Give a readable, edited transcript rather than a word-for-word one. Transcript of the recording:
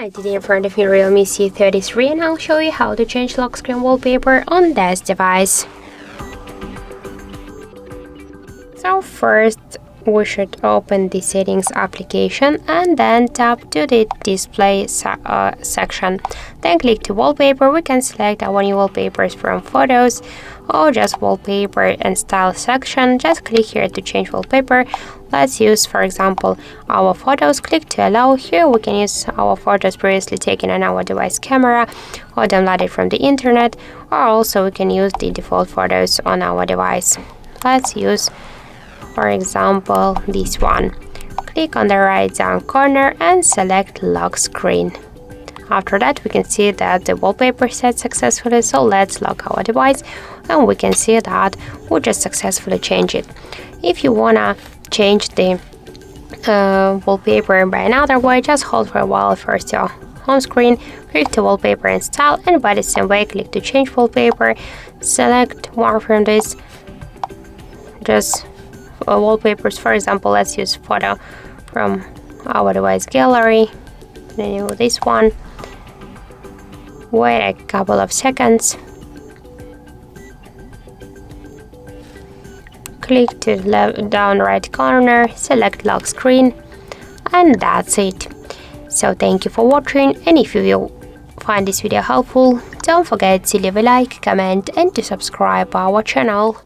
Hi, today in front of me Realme C33 and I'll show you how to change lock screen wallpaper on this device. So first we should open the settings application and then tap to the display section. Then click to wallpaper. We can select our new wallpapers from photos or just wallpaper and style section. Just click here to change wallpaper. Let's use, for example, our photos. Click to allow. Here we can use our photos previously taken on our device camera or downloaded from the internet, or also we can use the default photos on our device. Let's use, for example, this one. Click on the right down corner and select lock screen. After that we can see that the wallpaper set successfully, so let's lock our device and we can see that we just successfully changed it. If you wanna change the wallpaper by another way, just hold for a while first your home screen, click to wallpaper and style, and by the same way click to change wallpaper, select one from this, just wallpapers. For example, let's use photo from our device gallery, then use this one. Wait a couple of seconds, click to the left down right corner, select lock screen, and that's it. So thank you for watching, and if you will find this video helpful, don't forget to leave a like, comment and to subscribe our channel.